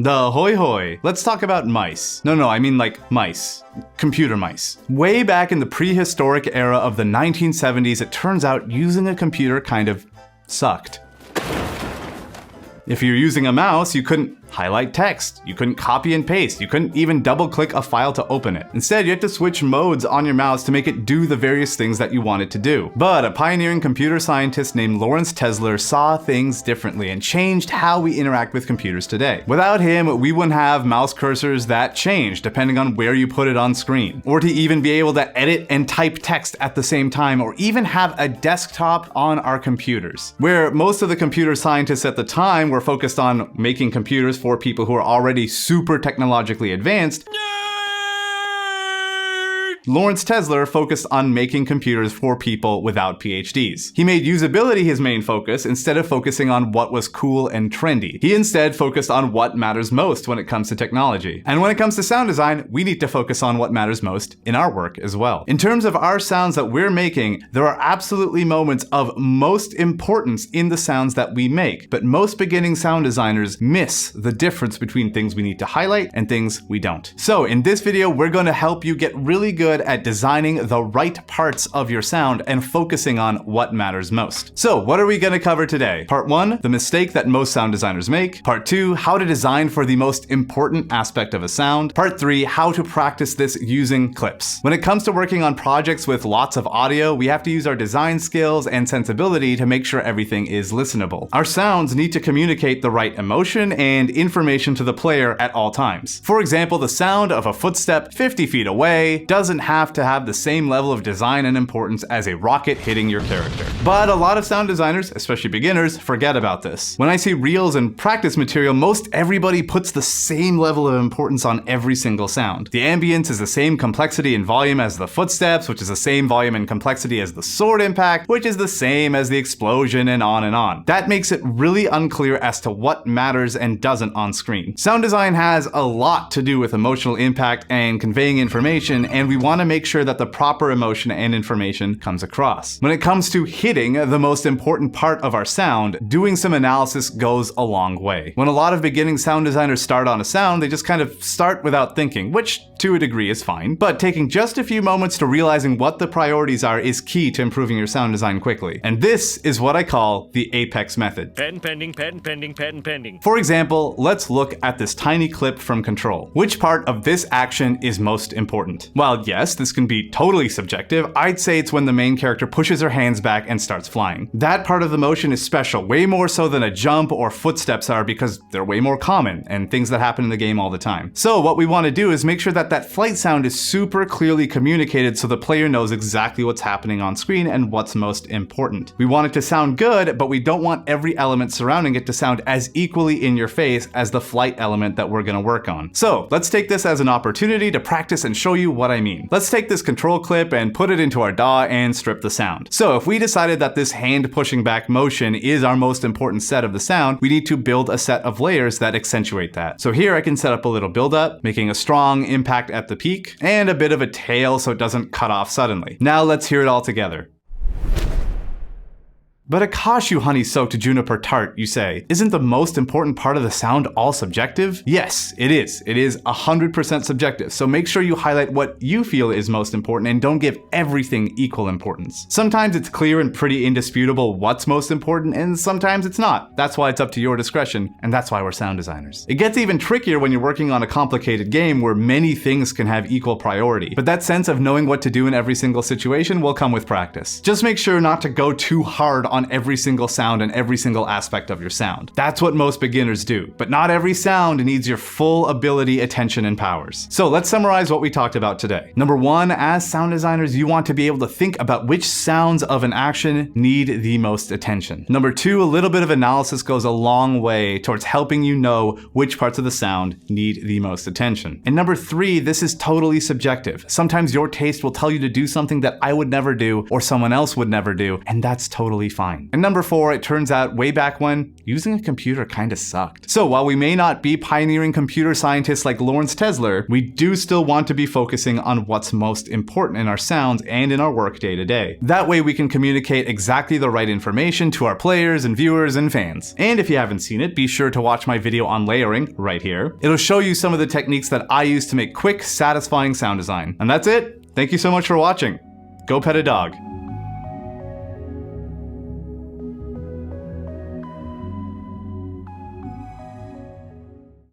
The hoi hoi. Let's talk about mice. No, I mean like mice. Computer mice. Way back in the prehistoric era of the 1970s, it turns out using a computer kind of sucked. If you're using a mouse, you couldn't highlight text, you couldn't copy and paste, you couldn't even double-click a file to open it. Instead, you had to switch modes on your mouse to make it do the various things that you want it to do. But a pioneering computer scientist named Lawrence Tesler saw things differently and changed how we interact with computers today. Without him, we wouldn't have mouse cursors that change depending on where you put it on screen, or to even be able to edit and type text at the same time, or even have a desktop on our computers. Where most of the computer scientists at the time were focused on making computers for people who are already super technologically advanced, Lawrence Tesler focused on making computers for people without PhDs. He made usability his main focus instead of focusing on what was cool and trendy. He instead focused on what matters most when it comes to technology. And when it comes to sound design, we need to focus on what matters most in our work as well. In terms of our sounds that we're making, there are absolutely moments of most importance in the sounds that we make, but most beginning sound designers miss the difference between things we need to highlight and things we don't. So in this video, we're going to help you get really good at designing the right parts of your sound and focusing on what matters most. So what are we going to cover today? Part 1, the mistake that most sound designers make. Part 2, how to design for the most important aspect of a sound. Part 3, how to practice this using clips. When it comes to working on projects with lots of audio, we have to use our design skills and sensibility to make sure everything is listenable. Our sounds need to communicate the right emotion and information to the player at all times. For example, the sound of a footstep 50 feet away doesn't have to have the same level of design and importance as a rocket hitting your character. But a lot of sound designers, especially beginners, forget about this. When I see reels and practice material, most everybody puts the same level of importance on every single sound. The ambience is the same complexity and volume as the footsteps, which is the same volume and complexity as the sword impact, which is the same as the explosion, and on and on. That makes it really unclear as to what matters and doesn't on screen. Sound design has a lot to do with emotional impact and conveying information, and we want to make sure that the proper emotion and information comes across. When it comes to hitting the most important part of our sound, doing some analysis goes a long way. When a lot of beginning sound designers start on a sound, they just kind of start without thinking, which to a degree is fine, but taking just a few moments to realizing what the priorities are is key to improving your sound design quickly. And this is what I call the APEX method. Patent pending, patent pending, patent pending. For example, let's look at this tiny clip from Control. Which part of this action is most important? While yes, this can be totally subjective, I'd say it's when the main character pushes her hands back and starts flying. That part of the motion is special, way more so than a jump or footsteps are, because they're way more common and things that happen in the game all the time. So what we want to do is make sure that that flight sound is super clearly communicated so the player knows exactly what's happening on screen and what's most important. We want it to sound good, but we don't want every element surrounding it to sound as equally in your face as the flight element that we're going to work on. So let's take this as an opportunity to practice and show you what I mean. Let's take this Control clip and put it into our DAW and strip the sound. So if we decided that this hand pushing back motion is our most important set of the sound, we need to build a set of layers that accentuate that. So here I can set up a little build up, making a strong impact at the peak and a bit of a tail so it doesn't cut off suddenly. Now let's hear it all together. But a cashew honey-soaked juniper tart, you say, isn't the most important part of the sound all subjective? Yes, it is. It is 100% subjective, so make sure you highlight what you feel is most important and don't give everything equal importance. Sometimes it's clear and pretty indisputable what's most important, and sometimes it's not. That's why it's up to your discretion, and that's why we're sound designers. It gets even trickier when you're working on a complicated game where many things can have equal priority, but that sense of knowing what to do in every single situation will come with practice. Just make sure not to go too hard on every single sound and every single aspect of your sound. That's what most beginners do, but not every sound needs your full ability, attention, and powers. So let's summarize what we talked about today. Number 1, as sound designers, you want to be able to think about which sounds of an action need the most attention. Number 2, a little bit of analysis goes a long way towards helping you know which parts of the sound need the most attention. And number 3, this is totally subjective. Sometimes your taste will tell you to do something that I would never do or someone else would never do, and that's totally fine. fine. And number 4, it turns out way back when, using a computer kinda sucked. So while we may not be pioneering computer scientists like Lawrence Tesler, we do still want to be focusing on what's most important in our sounds and in our work day to day. That way we can communicate exactly the right information to our players and viewers and fans. And if you haven't seen it, be sure to watch my video on layering right here. It'll show you some of the techniques that I use to make quick, satisfying sound design. And that's it. Thank you so much for watching. Go pet a dog.